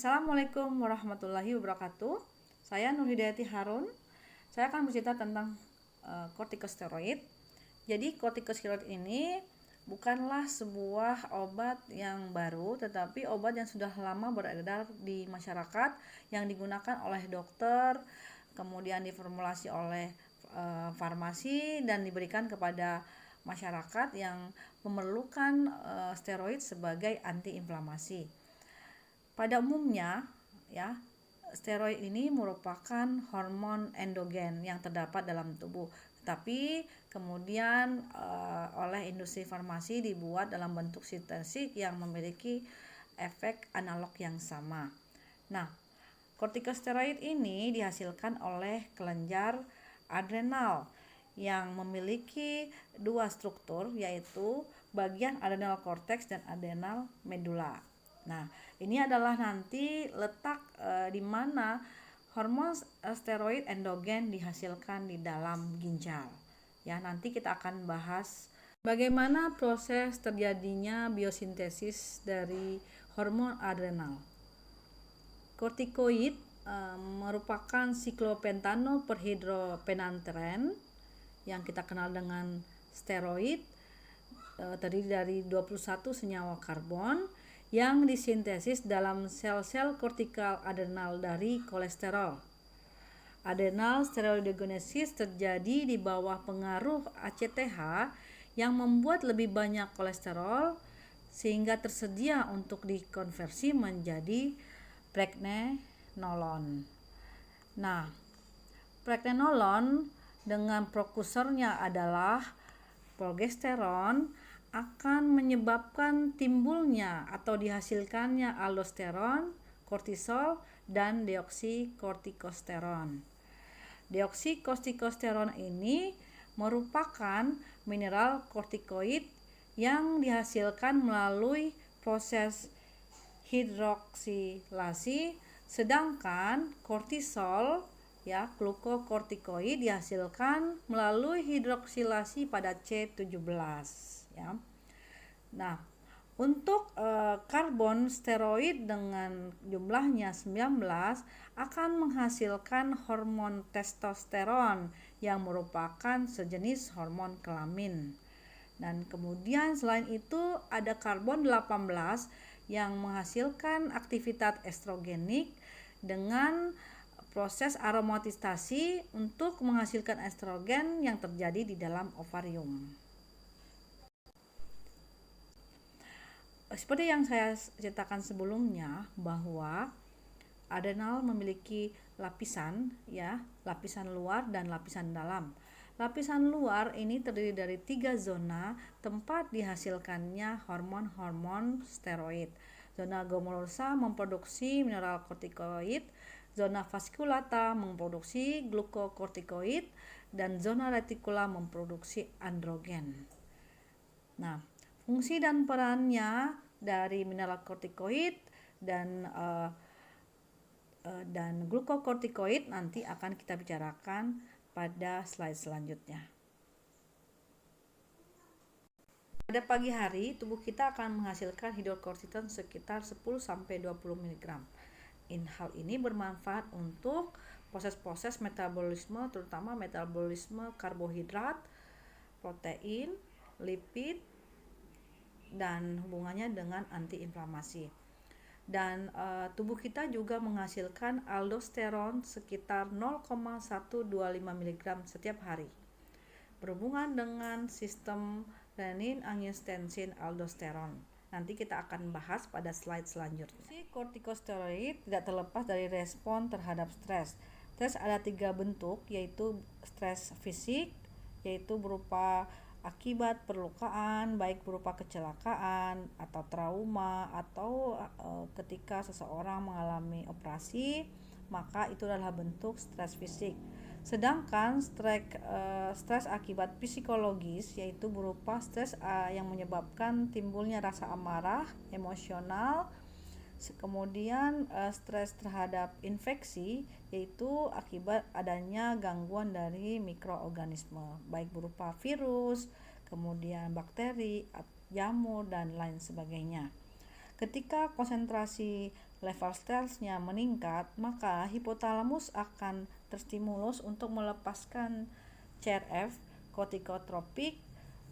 Assalamualaikum warahmatullahi wabarakatuh. Saya Nur Hidayati Harun. Saya akan bercerita tentang kortikosteroid. Jadi kortikosteroid ini bukanlah sebuah obat yang baru, tetapi obat yang sudah lama beredar di masyarakat yang digunakan oleh dokter, kemudian diformulasi oleh farmasi dan diberikan kepada masyarakat yang memerlukan steroid sebagai antiinflamasi. Pada umumnya, ya, steroid ini merupakan hormon endogen yang terdapat dalam tubuh, tapi kemudian oleh industri farmasi dibuat dalam bentuk sintetik yang memiliki efek analog yang sama. Nah, kortikosteroid ini dihasilkan oleh kelenjar adrenal yang memiliki dua struktur, yaitu bagian adrenal cortex dan adrenal medula. Nah, ini adalah nanti letak di mana hormon steroid endogen dihasilkan di dalam ginjal. Ya, nanti kita akan bahas bagaimana proses terjadinya biosintesis dari hormon adrenal. Kortikoid merupakan siklopentano perhidropenantren yang kita kenal dengan steroid, terdiri dari 21 senyawa karbon yang disintesis dalam sel-sel kortikal adrenal dari kolesterol. Adrenal steroidogenesis terjadi di bawah pengaruh ACTH yang membuat lebih banyak kolesterol sehingga tersedia untuk dikonversi menjadi pregnenolon. Nah, pregnenolon dengan prekursornya adalah progesteron akan menyebabkan timbulnya atau dihasilkannya aldosteron, kortisol, dan deoksikortikosteron. Deoksikortikosteron ini merupakan mineral kortikoid yang dihasilkan melalui proses hidroksilasi, sedangkan kortisol glukokortikoid dihasilkan melalui hidroksilasi pada C17 ya. Nah, untuk karbon steroid dengan jumlahnya 19 akan menghasilkan hormon testosteron yang merupakan sejenis hormon kelamin. Dan kemudian selain itu ada karbon 18 yang menghasilkan aktivitas estrogenik dengan proses aromatisasi untuk menghasilkan estrogen yang terjadi di dalam ovarium. Seperti yang saya ceritakan sebelumnya bahwa adrenal memiliki lapisan luar dan lapisan dalam. Lapisan luar ini terdiri dari 3 zona tempat dihasilkannya hormon-hormon steroid. Zona glomerulosa memproduksi mineral kortikoid, zona vasculata memproduksi glukokortikoid, dan zona retikula memproduksi androgen. Nah, fungsi dan perannya dari mineral kortikoid dan glukokortikoid nanti akan kita bicarakan pada slide selanjutnya. Pada pagi hari, tubuh kita akan menghasilkan hidrokortisone sekitar 10-20 mg. Hal ini bermanfaat untuk proses-proses metabolisme, terutama metabolisme karbohidrat, protein, lipid, dan hubungannya dengan antiinflamasi. Dan tubuh kita juga menghasilkan aldosteron sekitar 0,125 mg setiap hari, berhubungan dengan sistem renin-angiotensin aldosteron. Nanti kita akan bahas pada slide selanjutnya. Si kortikosteroid tidak terlepas dari respon terhadap stres. Stres ada 3 bentuk, yaitu stres fisik, yaitu berupa akibat perlukaan, baik berupa kecelakaan atau trauma, atau ketika seseorang mengalami operasi, maka itu adalah bentuk stres fisik. Sedangkan stres akibat psikologis yaitu berupa stres yang menyebabkan timbulnya rasa amarah, emosional. Kemudian stres terhadap infeksi yaitu akibat adanya gangguan dari mikroorganisme, baik berupa virus, kemudian bakteri, jamur, dan lain sebagainya. Ketika konsentrasi level stresnya meningkat, maka hipotalamus akan terstimulus untuk melepaskan CRF, corticotrophic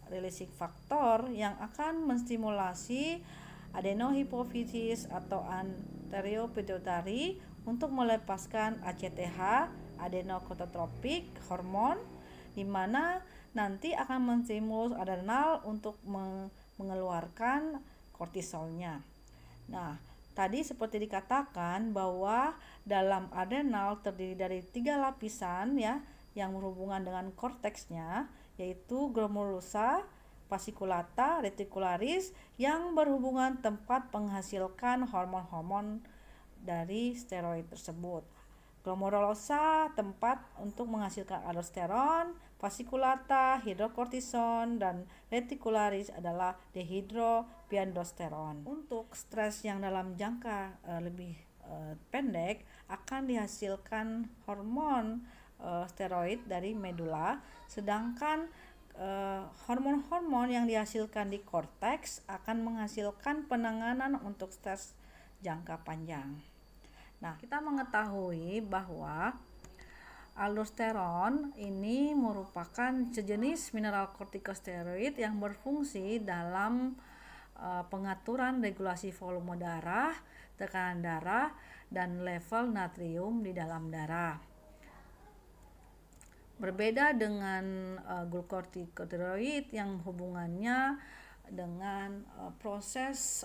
releasing factor, yang akan menstimulasi adenohypophysis atau anterior pituitary untuk melepaskan ACTH, adenocorticotropic hormone, di mana nanti akan menstimulus adrenal untuk mengeluarkan kortisolnya. Nah, tadi seperti dikatakan bahwa dalam adrenal terdiri dari 3 lapisan ya, yang berhubungan dengan korteksnya, yaitu glomerulosa, fasciculata, reticularis, yang berhubungan tempat menghasilkan hormon-hormon dari steroid tersebut. Glomerulosa tempat untuk menghasilkan aldosteron, fasciculata hidrokortison, dan reticularis adalah dehidropiandosteron. Untuk stres yang dalam jangka lebih pendek akan dihasilkan hormon steroid dari medula, sedangkan hormon-hormon yang dihasilkan di korteks akan menghasilkan penanganan untuk stres jangka panjang. Nah, kita mengetahui bahwa aldosteron ini merupakan sejenis mineral kortikosteroid yang berfungsi dalam pengaturan regulasi volume darah, tekanan darah, dan level natrium di dalam darah. Berbeda dengan glukokortikosteroid yang hubungannya dengan proses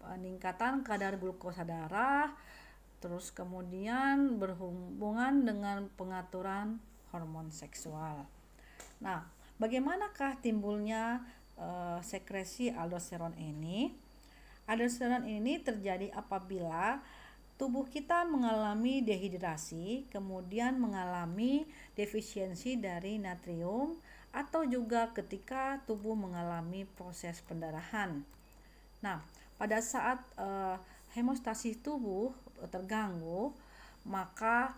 peningkatan kadar glukosa darah, terus kemudian berhubungan dengan pengaturan hormon seksual. Nah, bagaimanakah timbulnya sekresi aldosteron ini? Aldosteron ini terjadi apabila tubuh kita mengalami dehidrasi, kemudian mengalami defisiensi dari natrium, atau juga ketika tubuh mengalami proses pendarahan. Nah, pada saat hemostasis tubuh terganggu, maka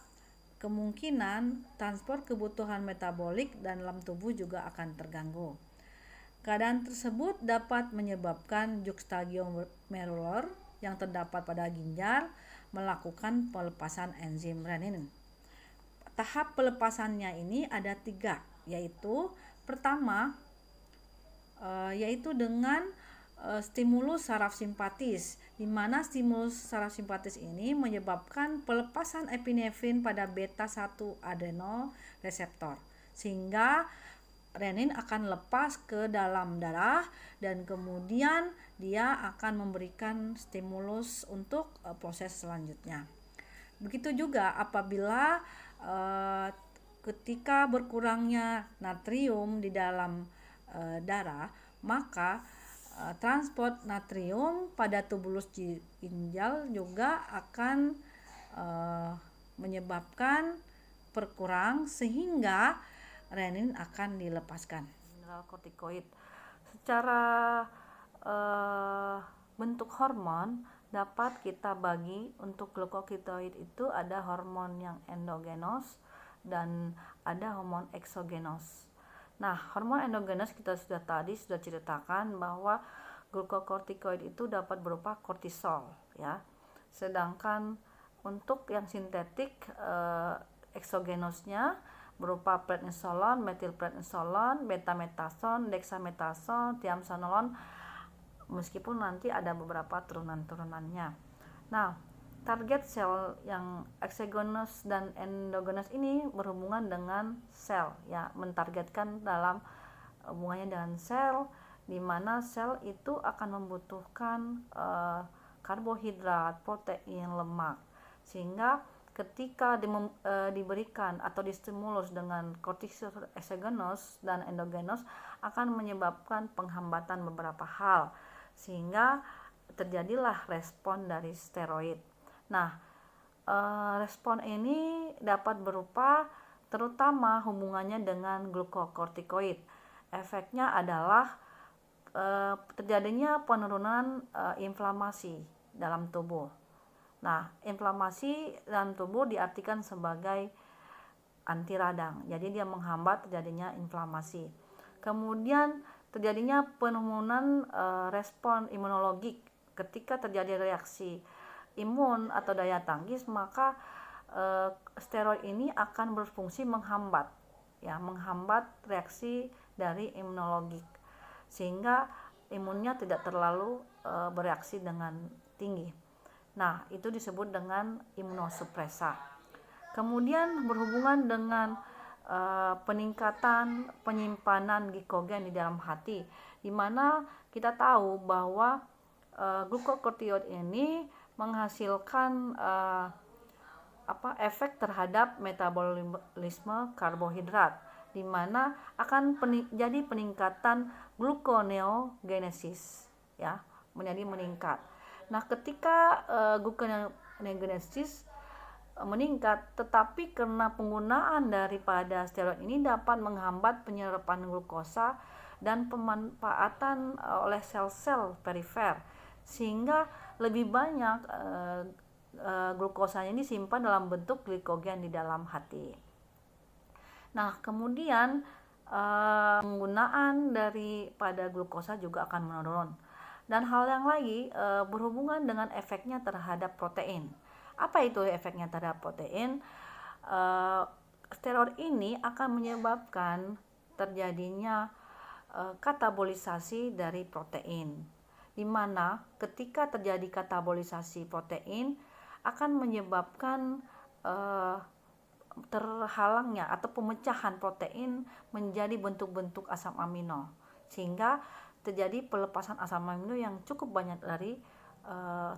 kemungkinan transport kebutuhan metabolik dalam tubuh juga akan terganggu. Keadaan tersebut dapat menyebabkan juxtaglomerular yang terdapat pada ginjal melakukan pelepasan enzim renin. Tahap pelepasannya ini ada 3, yaitu pertama yaitu dengan stimulus saraf simpatis, di mana stimulus saraf simpatis ini menyebabkan pelepasan epinefrin pada beta 1 adrenoreseptor, sehingga renin akan lepas ke dalam darah dan kemudian dia akan memberikan stimulus untuk proses selanjutnya. Begitu juga apabila ketika berkurangnya natrium di dalam darah, maka transport natrium pada tubulus ginjal juga akan menyebabkan berkurang sehingga renin akan dilepaskan. Mineral kortikoid secara bentuk hormon dapat kita bagi. Untuk glukokortikoid itu ada hormon yang endogenos dan ada hormon eksogenos. Nah, hormon endogenos kita sudah ceritakan bahwa glukokortikoid itu dapat berupa kortisol ya. Sedangkan untuk yang sintetik eksogenosnya berupa prednisolon, metilprednisolon, betametason, dexamethasone, triamcinolone, meskipun nanti ada beberapa turunan-turunannya. Nah, target sel yang eksogenous dan endogenous ini berhubungan dengan sel ya, mentargetkan dalam hubungannya dengan sel, di mana sel itu akan membutuhkan karbohidrat, protein, lemak, sehingga ketika diberikan atau distimulus dengan kortisol eksogenous dan endogenous akan menyebabkan penghambatan beberapa hal, sehingga terjadilah respon dari steroid. Nah, respon ini dapat berupa terutama hubungannya dengan glukokortikoid. Efeknya adalah terjadinya penurunan inflamasi dalam tubuh. Nah, inflamasi dalam tubuh diartikan sebagai anti radang. Jadi dia menghambat terjadinya inflamasi. Kemudian terjadinya penurunan respon imunologik ketika terjadi reaksi imun atau daya tangkis, maka steroid ini akan berfungsi menghambat reaksi dari imunologik, sehingga imunnya tidak terlalu bereaksi dengan tinggi. Nah, itu disebut dengan imunosupresa. Kemudian berhubungan dengan peningkatan penyimpanan glikogen di dalam hati, di mana kita tahu bahwa glukokortikoid ini menghasilkan efek terhadap metabolisme karbohidrat, di mana akan jadi peningkatan gluconeogenesis, ya, menjadi meningkat. Nah, ketika gluconeogenesis meningkat, tetapi karena penggunaan daripada steroid ini dapat menghambat penyerapan glukosa dan pemanfaatan oleh sel-sel perifer, sehingga lebih banyak glukosanya ini disimpan dalam bentuk glikogen di dalam hati. Nah, kemudian penggunaan daripada glukosa juga akan menurun. Dan hal yang lagi berhubungan dengan efeknya terhadap protein. Apa itu efeknya terhadap protein? Steroid ini akan menyebabkan terjadinya katabolisasi dari protein, di mana ketika terjadi katabolisasi protein akan menyebabkan terhalangnya atau pemecahan protein menjadi bentuk-bentuk asam amino, sehingga terjadi pelepasan asam amino yang cukup banyak dari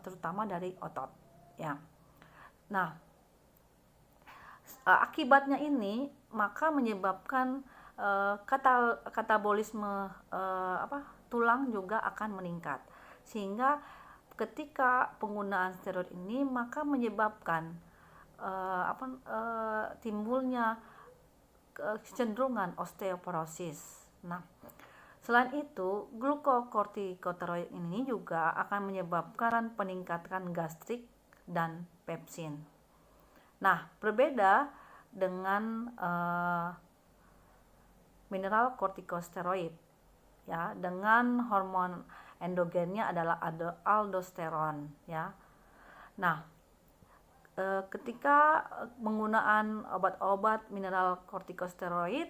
terutama dari otot, ya. Nah, akibatnya ini maka menyebabkan katabolisme tulang juga akan meningkat, sehingga ketika penggunaan steroid ini maka menyebabkan timbulnya kecenderungan osteoporosis. Nah, selain itu, glukokortikosteroid ini juga akan menyebabkan peningkatan gastrik dan pepsin. Nah, berbeda dengan mineral kortikosteroid, ya, dengan hormon endogennya adalah aldosteron, ya. Nah, ketika penggunaan obat-obat mineral kortikosteroid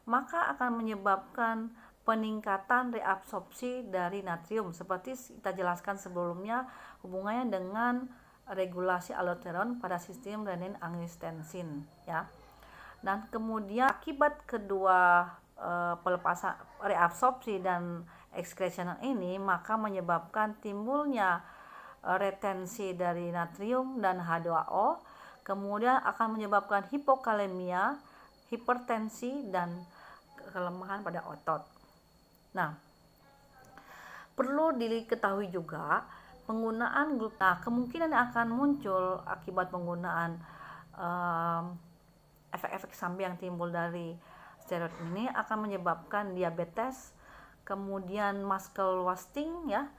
maka akan menyebabkan peningkatan reabsorpsi dari natrium, seperti kita jelaskan sebelumnya hubungannya dengan regulasi aldosteron pada sistem renin-angiotensin, ya. Dan kemudian akibat kedua pelepasan reabsorpsi dan excretion ini maka menyebabkan timbulnya retensi dari natrium dan H2O, kemudian akan menyebabkan hipokalemia, hipertensi, dan kelemahan pada otot. Nah, perlu diketahui juga penggunaan kemungkinan akan muncul akibat penggunaan efek-efek samping yang timbul dari steroid ini akan menyebabkan diabetes, kemudian muscle wasting, ya,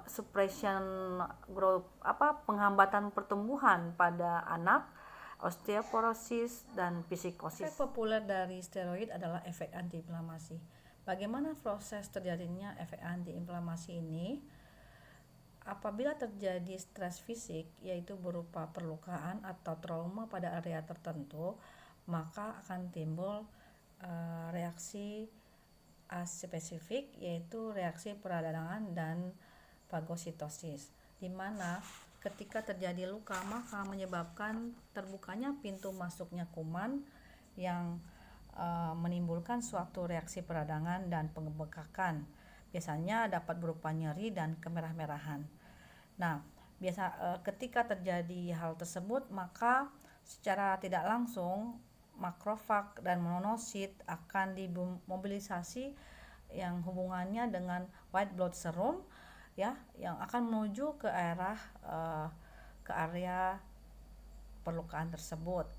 suppression growth, penghambatan pertumbuhan pada anak, osteoporosis, dan psikosis. Efek populer dari steroid adalah efek antiinflamasi. Bagaimana proses terjadinya efek antiinflamasi ini? Apabila terjadi stres fisik, yaitu berupa perlukaan atau trauma pada area tertentu, maka akan timbul reaksi aspesifik, yaitu reaksi peradangan dan fagositosis, di mana ketika terjadi luka maka menyebabkan terbukanya pintu masuknya kuman yang menimbulkan suatu reaksi peradangan dan pembekakan. Biasanya dapat berupa nyeri dan kemerah-merahan. Nah, ketika terjadi hal tersebut maka secara tidak langsung makrofag dan monosit akan dimobilisasi yang hubungannya dengan white blood serum, ya, yang akan menuju ke area perlukaan tersebut.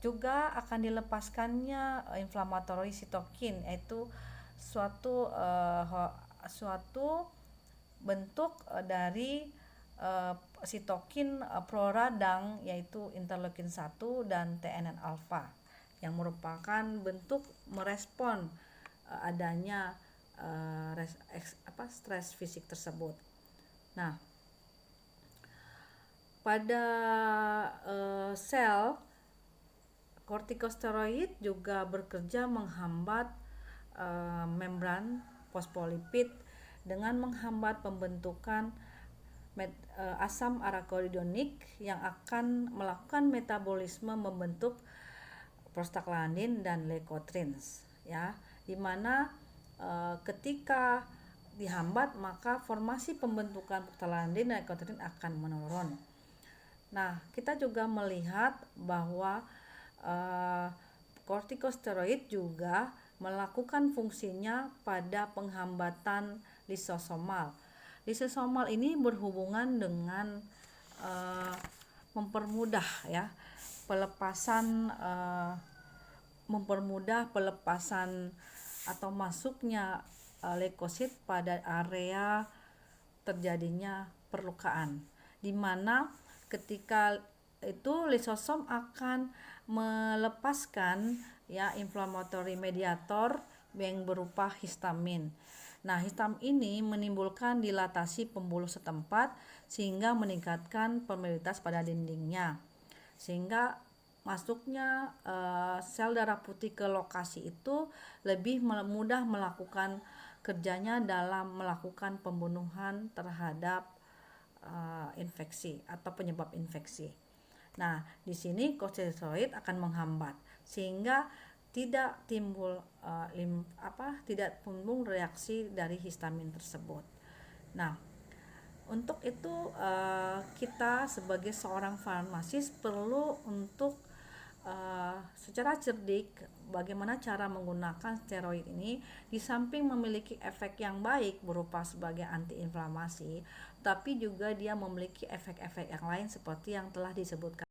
Juga akan dilepaskannya inflammatory cytokine, yaitu suatu bentuk dari sitokin proradang, yaitu interleukin 1 dan TNF alfa, yang merupakan bentuk merespon adanya stres fisik tersebut. Nah, pada sel, kortikosteroid juga bekerja menghambat membran fosfolipid dengan menghambat pembentukan asam arachidonic yang akan melakukan metabolisme membentuk prostaglandin dan leukotrienes, ya, dimana ketika dihambat maka formasi pembentukan prostaglandin dan leukotrienes akan menurun. Nah, kita juga melihat bahwa kortikosteroid juga melakukan fungsinya pada penghambatan lisosomal. Lisosomal ini berhubungan dengan mempermudah pelepasan atau masuknya leukosit pada area terjadinya perlukaan, di mana ketika itu lisosom akan melepaskan inflammatory mediator yang berupa histamin. Nah, histamin ini menimbulkan dilatasi pembuluh setempat sehingga meningkatkan permeabilitas pada dindingnya, sehingga masuknya sel darah putih ke lokasi itu lebih mudah melakukan kerjanya dalam melakukan pembunuhan terhadap infeksi atau penyebab infeksi. Nah, di sini kortikosteroid akan menghambat sehingga tidak timbul reaksi dari histamin tersebut. Nah, untuk itu kita sebagai seorang farmasis perlu untuk secara cerdik bagaimana cara menggunakan steroid ini. Di samping memiliki efek yang baik berupa sebagai antiinflamasi, tapi juga dia memiliki efek-efek yang lain seperti yang telah disebutkan